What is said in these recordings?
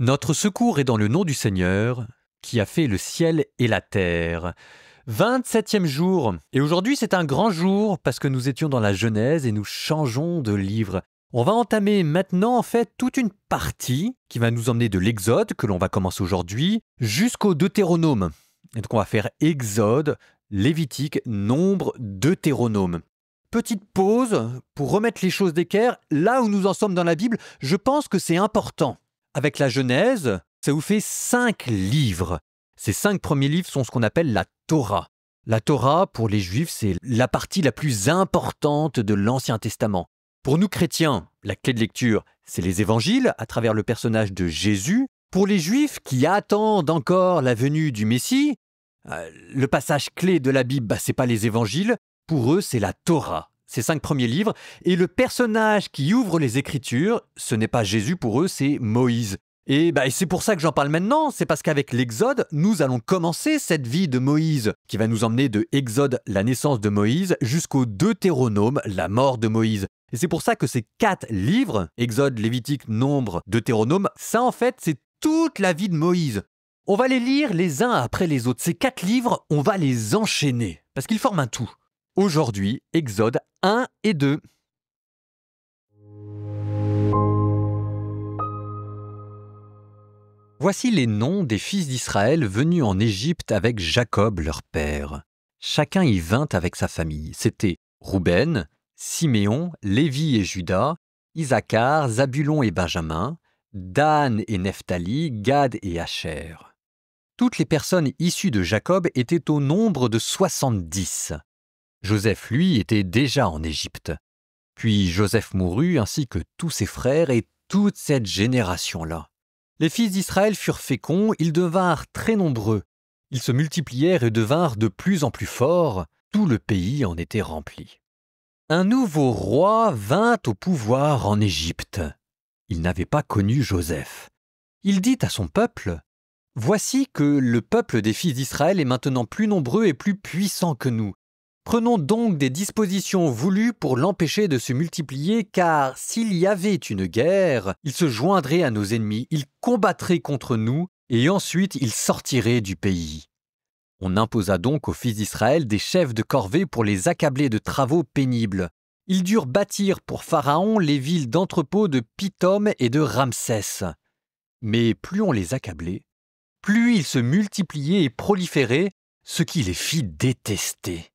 Notre secours est dans le nom du Seigneur, qui a fait le ciel et la terre. 27e jour, et aujourd'hui c'est un grand jour parce que nous étions dans la Genèse et nous changeons de livre. On va entamer maintenant en fait toute une partie qui va nous emmener de l'Exode, que l'on va commencer aujourd'hui, jusqu'au Deutéronome. Et donc on va faire Exode, Lévitique, Nombre, Deutéronome. Petite pause pour remettre les choses d'équerre. Là où nous en sommes dans la Bible, je pense que c'est important. Avec la Genèse, ça vous fait 5 livres. Ces 5 premiers livres sont ce qu'on appelle la Torah. La Torah, pour les Juifs, c'est la partie la plus importante de l'Ancien Testament. Pour nous chrétiens, la clé de lecture, c'est les évangiles, à travers le personnage de Jésus. Pour les Juifs qui attendent encore la venue du Messie, le passage clé de la Bible, c'est pas les évangiles, pour eux, c'est la Torah. Ces 5 premiers livres, et le personnage qui ouvre les Écritures, ce n'est pas Jésus pour eux, c'est Moïse. Et c'est pour ça que j'en parle maintenant, c'est parce qu'avec l'Exode, nous allons commencer cette vie de Moïse, qui va nous emmener de Exode, la naissance de Moïse, jusqu'au Deutéronome, la mort de Moïse. Et c'est pour ça que ces 4 livres, Exode, Lévitique, Nombre, Deutéronome, ça en fait, c'est toute la vie de Moïse. On va les lire les uns après les autres. Ces 4 livres, on va les enchaîner, parce qu'ils forment un tout. Aujourd'hui, Exode 1 et 2. Voici les noms des fils d'Israël venus en Égypte avec Jacob leur père. Chacun y vint avec sa famille. C'était Rouben, Siméon, Lévi et Juda, Isaacar, Zabulon et Benjamin, Dan et Nephtali, Gad et Asher. Toutes les personnes issues de Jacob étaient au nombre de 70. Joseph, lui, était déjà en Égypte. Puis Joseph mourut, ainsi que tous ses frères et toute cette génération-là. Les fils d'Israël furent féconds, ils devinrent très nombreux. Ils se multiplièrent et devinrent de plus en plus forts. Tout le pays en était rempli. Un nouveau roi vint au pouvoir en Égypte. Il n'avait pas connu Joseph. Il dit à son peuple : « Voici que le peuple des fils d'Israël est maintenant plus nombreux et plus puissant que nous. Prenons donc des dispositions voulues pour l'empêcher de se multiplier, car s'il y avait une guerre, il se joindrait à nos ennemis, il combattrait contre nous, et ensuite il sortirait du pays. » On imposa donc aux fils d'Israël des chefs de corvée pour les accabler de travaux pénibles. Ils durent bâtir pour Pharaon les villes d'entrepôt de Pithom et de Ramsès. Mais plus on les accablait, plus ils se multipliaient et proliféraient, ce qui les fit détester.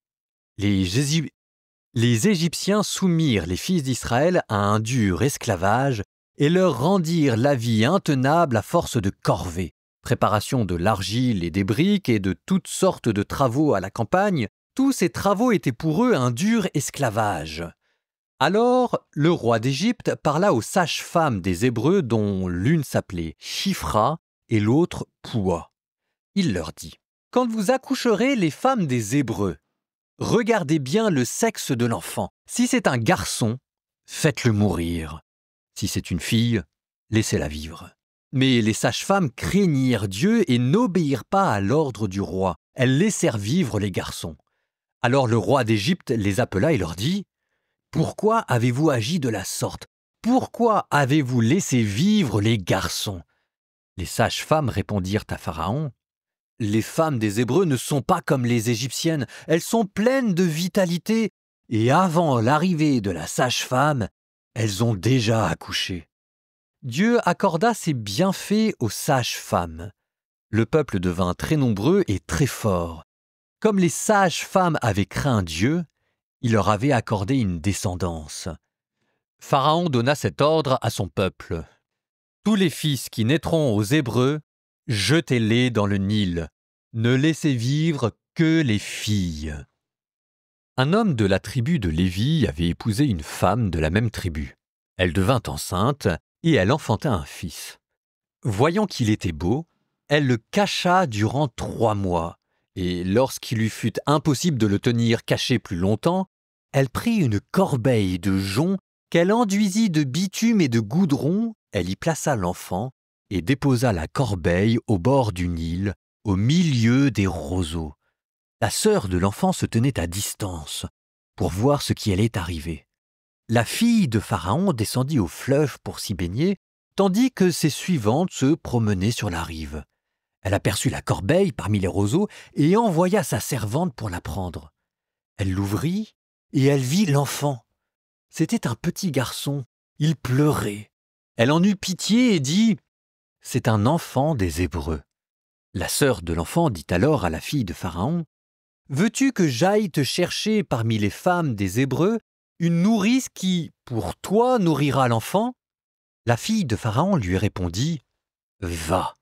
Les Égyptiens soumirent les fils d'Israël à un dur esclavage et leur rendirent la vie intenable à force de corvées, préparation de l'argile et des briques et de toutes sortes de travaux à la campagne. Tous ces travaux étaient pour eux un dur esclavage. Alors le roi d'Égypte parla aux sages-femmes des Hébreux dont l'une s'appelait Shifra et l'autre Poua. Il leur dit : « Quand vous accoucherez les femmes des Hébreux, regardez bien le sexe de l'enfant. Si c'est un garçon, faites-le mourir. Si c'est une fille, laissez-la vivre. » Mais les sages-femmes craignirent Dieu et n'obéirent pas à l'ordre du roi. Elles laissèrent vivre les garçons. Alors le roi d'Égypte les appela et leur dit : « Pourquoi avez-vous agi de la sorte ? Pourquoi avez-vous laissé vivre les garçons ?» Les sages-femmes répondirent à Pharaon : « Les femmes des Hébreux ne sont pas comme les Égyptiennes, elles sont pleines de vitalité, et avant l'arrivée de la sage-femme, elles ont déjà accouché. » Dieu accorda ses bienfaits aux sages-femmes. Le peuple devint très nombreux et très fort. Comme les sages-femmes avaient craint Dieu, il leur avait accordé une descendance. Pharaon donna cet ordre à son peuple : « Tous les fils qui naîtront aux Hébreux, jetez-les dans le Nil. Ne laissez vivre que les filles. » Un homme de la tribu de Lévi avait épousé une femme de la même tribu. Elle devint enceinte et elle enfanta un fils. Voyant qu'il était beau, elle le cacha durant 3 mois, et lorsqu'il lui fut impossible de le tenir caché plus longtemps, elle prit une corbeille de jonc qu'elle enduisit de bitume et de goudron, elle y plaça l'enfant et déposa la corbeille au bord du Nil, au milieu des roseaux. La sœur de l'enfant se tenait à distance pour voir ce qui allait arriver. La fille de Pharaon descendit au fleuve pour s'y baigner, tandis que ses suivantes se promenaient sur la rive. Elle aperçut la corbeille parmi les roseaux et envoya sa servante pour la prendre. Elle l'ouvrit et elle vit l'enfant. C'était un petit garçon, il pleurait. Elle en eut pitié et dit « C'est un enfant des Hébreux ». La sœur de l'enfant dit alors à la fille de Pharaon « Veux-tu que j'aille te chercher parmi les femmes des Hébreux une nourrice qui, pour toi, nourrira l'enfant » La fille de Pharaon lui répondit « Va ».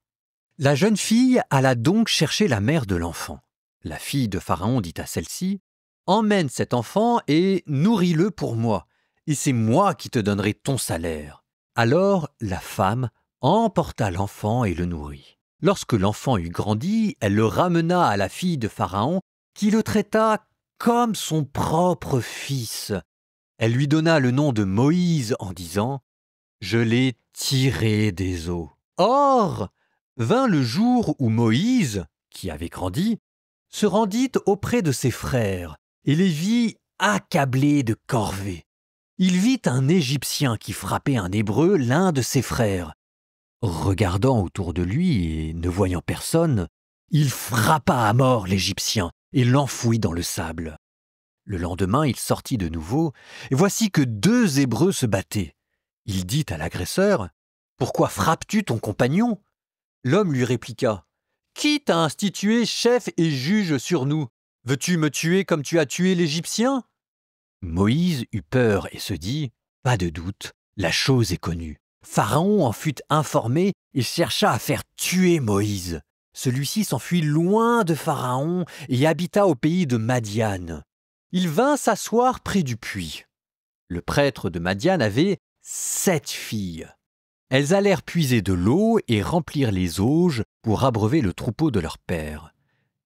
La jeune fille alla donc chercher la mère de l'enfant. La fille de Pharaon dit à celle-ci « Emmène cet enfant et nourris-le pour moi, et c'est moi qui te donnerai ton salaire. » Alors la femme emporta l'enfant et le nourrit. Lorsque l'enfant eut grandi, elle le ramena à la fille de Pharaon, qui le traita comme son propre fils. Elle lui donna le nom de Moïse en disant « Je l'ai tiré des eaux. » Or, vint le jour où Moïse, qui avait grandi, se rendit auprès de ses frères et les vit accablés de corvée. Il vit un Égyptien qui frappait un Hébreu, l'un de ses frères. Regardant autour de lui et ne voyant personne, il frappa à mort l'Égyptien et l'enfouit dans le sable. Le lendemain, il sortit de nouveau, et voici que 2 Hébreux se battaient. Il dit à l'agresseur « Pourquoi frappes-tu ton compagnon ?» L'homme lui répliqua « Qui t'a institué chef et juge sur nous? Veux-tu me tuer comme tu as tué l'Égyptien ?» Moïse eut peur et se dit « Pas de doute, la chose est connue. » Pharaon en fut informé et chercha à faire tuer Moïse. Celui-ci s'enfuit loin de Pharaon et habita au pays de Madian. Il vint s'asseoir près du puits. Le prêtre de Madian avait 7 filles. Elles allèrent puiser de l'eau et remplir les auges pour abreuver le troupeau de leur père.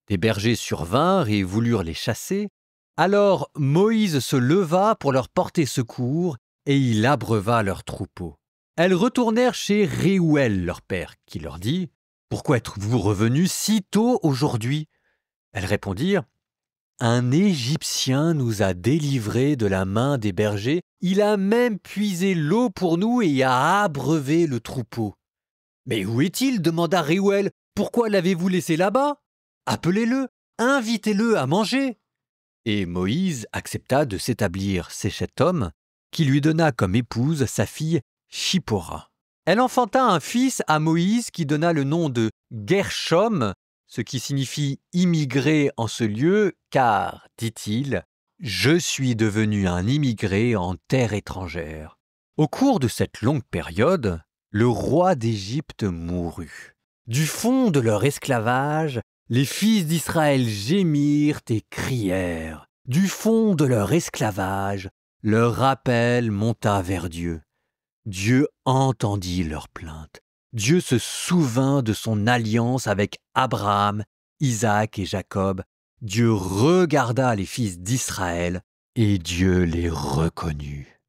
Des bergers survinrent et voulurent les chasser. Alors Moïse se leva pour leur porter secours et il abreuva leur troupeau. Elles retournèrent chez Réouel, leur père, qui leur dit « Pourquoi êtes-vous revenus si tôt aujourd'hui ?» Elles répondirent « Un Égyptien nous a délivrés de la main des bergers. Il a même puisé l'eau pour nous et a abreuvé le troupeau. »« Mais où est-il » demanda Réouel. « Pourquoi l'avez-vous laissé là-bas? Appelez-le, invitez-le à manger. » Et Moïse accepta de s'établir chez cet homme, qui lui donna comme épouse sa fille Chippora. Elle enfanta un fils à Moïse qui donna le nom de Gershom, ce qui signifie immigré en ce lieu, car, dit-il, je suis devenu un immigré en terre étrangère. Au cours de cette longue période, le roi d'Égypte mourut. Du fond de leur esclavage, les fils d'Israël gémirent et crièrent. Du fond de leur esclavage, leur appel monta vers Dieu. Dieu entendit leurs plaintes. Dieu se souvint de son alliance avec Abraham, Isaac et Jacob. Dieu regarda les fils d'Israël et Dieu les reconnut.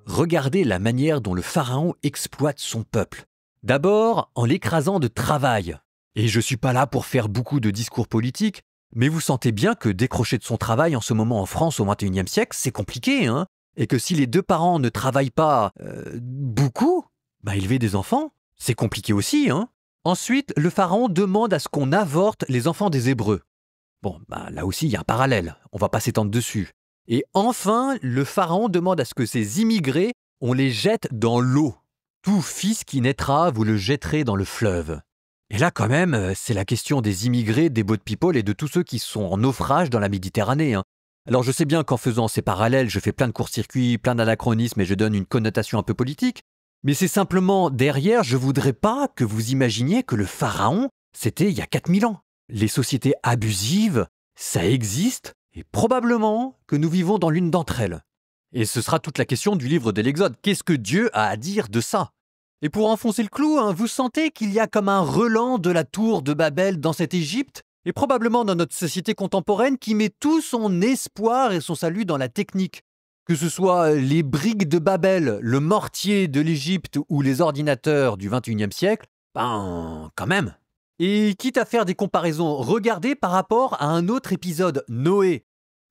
Regardez la manière dont le Pharaon exploite son peuple. D'abord, en l'écrasant de travail. Et je ne suis pas là pour faire beaucoup de discours politiques, mais vous sentez bien que décrocher de son travail en ce moment en France au XXIe siècle, c'est compliqué, hein? Et que si les 2 parents ne travaillent pas beaucoup, élever des enfants, c'est compliqué aussi, hein? Ensuite, le Pharaon demande à ce qu'on avorte les enfants des Hébreux. Bon, là aussi, il y a un parallèle, on va pas s'étendre dessus. Et enfin, le Pharaon demande à ce que ces immigrés, on les jette dans l'eau. Tout fils qui naîtra, vous le jetterez dans le fleuve. Et là, quand même, c'est la question des immigrés, des boat people et de tous ceux qui sont en naufrage dans la Méditerranée. Hein. Alors je sais bien qu'en faisant ces parallèles, je fais plein de court-circuits, plein d'anachronismes et je donne une connotation un peu politique, mais c'est simplement derrière, je voudrais pas que vous imaginiez que le Pharaon, c'était il y a 4000 ans. Les sociétés abusives, ça existe, et probablement que nous vivons dans l'une d'entre elles. Et ce sera toute la question du livre de l'Exode. Qu'est-ce que Dieu a à dire de ça ? Et pour enfoncer le clou, vous sentez qu'il y a comme un relent de la tour de Babel dans cette Égypte, et probablement dans notre société contemporaine qui met tout son espoir et son salut dans la technique. Que ce soit les briques de Babel, le mortier de l'Égypte ou les ordinateurs du XXIe siècle, quand même. Et quitte à faire des comparaisons, regardez par rapport à un autre épisode, Noé.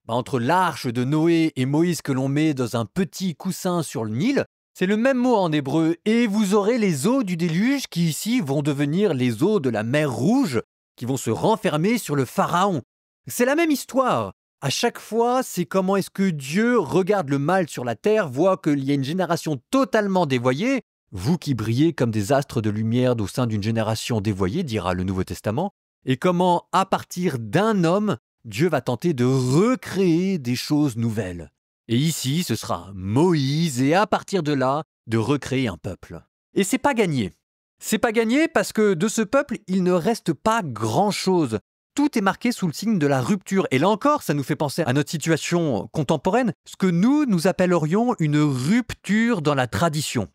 Entre l'arche de Noé et Moïse que l'on met dans un petit coussin sur le Nil, c'est le même mot en hébreu. Et vous aurez les eaux du déluge qui ici vont devenir les eaux de la mer Rouge, qui vont se renfermer sur le Pharaon. C'est la même histoire. À chaque fois, c'est comment est-ce que Dieu regarde le mal sur la terre, voit qu'il y a une génération totalement dévoyée. Vous qui brillez comme des astres de lumière au sein d'une génération dévoyée, dira le Nouveau Testament, et comment, à partir d'un homme, Dieu va tenter de recréer des choses nouvelles. Et ici, ce sera Moïse, et à partir de là, de recréer un peuple. Et c'est pas gagné. C'est pas gagné parce que de ce peuple, il ne reste pas grand-chose. Tout est marqué sous le signe de la rupture. Et là encore, ça nous fait penser à notre situation contemporaine, ce que nous appellerions une rupture dans la tradition.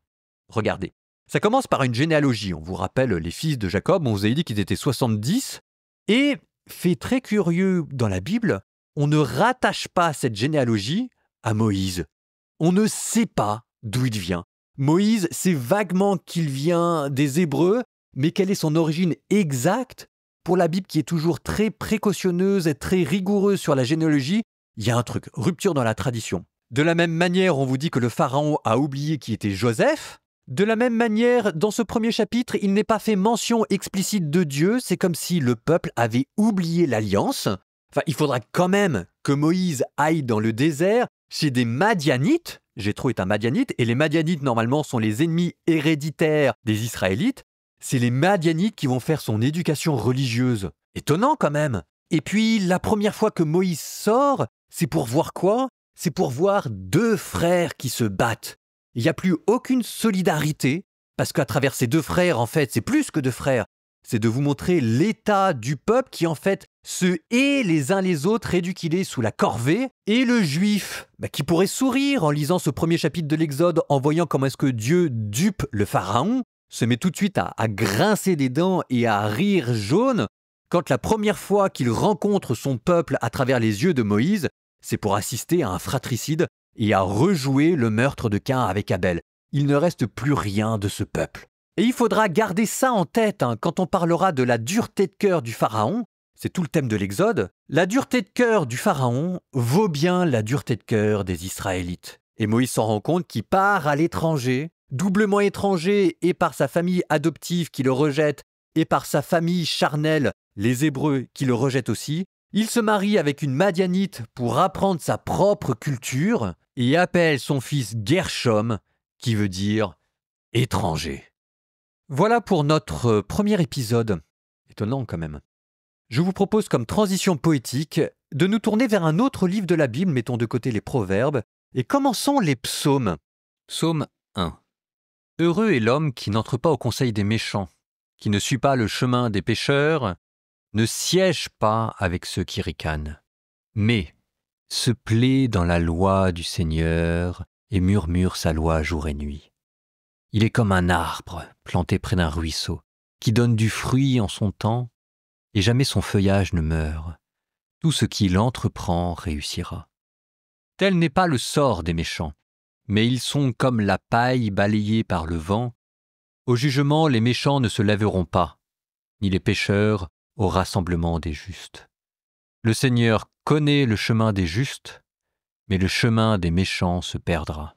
Regardez, ça commence par une généalogie. On vous rappelle les fils de Jacob, on vous a dit qu'ils étaient 70. Et, fait très curieux dans la Bible, on ne rattache pas cette généalogie à Moïse. On ne sait pas d'où il vient. Moïse, c'est vaguement qu'il vient des Hébreux, mais quelle est son origine exacte? Pour la Bible qui est toujours très précautionneuse et très rigoureuse sur la généalogie, il y a un truc, rupture dans la tradition. De la même manière, on vous dit que le pharaon a oublié qui était Joseph. De la même manière, dans ce premier chapitre, il n'est pas fait mention explicite de Dieu, c'est comme si le peuple avait oublié l'alliance. Il faudra quand même que Moïse aille dans le désert chez des Madianites. Jéthro est un Madianite, et les Madianites, normalement, sont les ennemis héréditaires des Israélites. C'est les Madianites qui vont faire son éducation religieuse. Étonnant quand même. Et puis, la première fois que Moïse sort, c'est pour voir quoi? C'est pour voir deux frères qui se battent. Il n'y a plus aucune solidarité, parce qu'à travers ces deux frères, en fait, c'est plus que deux frères. C'est de vous montrer l'état du peuple qui, en fait, se hait les uns les autres, réduit sous la corvée. Et le juif, qui pourrait sourire en lisant ce premier chapitre de l'Exode, en voyant comment est-ce que Dieu dupe le pharaon, se met tout de suite à grincer des dents et à rire jaune, quand la première fois qu'il rencontre son peuple à travers les yeux de Moïse, c'est pour assister à un fratricide et à rejouer le meurtre de Caïn avec Abel. Il ne reste plus rien de ce peuple. Et il faudra garder ça en tête quand on parlera de la dureté de cœur du pharaon. C'est tout le thème de l'Exode. La dureté de cœur du pharaon vaut bien la dureté de cœur des Israélites. Et Moïse s'en rend compte qu'il part à l'étranger, doublement étranger, et par sa famille adoptive qui le rejette, et par sa famille charnelle, les Hébreux, qui le rejettent aussi. Il se marie avec une Madianite pour apprendre sa propre culture et appelle son fils Gershom, qui veut dire « étranger ». Voilà pour notre premier épisode. Étonnant quand même. Je vous propose comme transition poétique de nous tourner vers un autre livre de la Bible, mettons de côté les proverbes, et commençons les psaumes. Psaume 1. Heureux est l'homme qui n'entre pas au conseil des méchants, qui ne suit pas le chemin des pécheurs, ne siège pas avec ceux qui ricanent, mais se plaît dans la loi du Seigneur et murmure sa loi jour et nuit. Il est comme un arbre planté près d'un ruisseau, qui donne du fruit en son temps, et jamais son feuillage ne meurt. Tout ce qu'il entreprend réussira. Tel n'est pas le sort des méchants, mais ils sont comme la paille balayée par le vent. Au jugement, les méchants ne se lèveront pas, ni les pécheurs au rassemblement des justes. Le Seigneur connaît le chemin des justes, mais le chemin des méchants se perdra.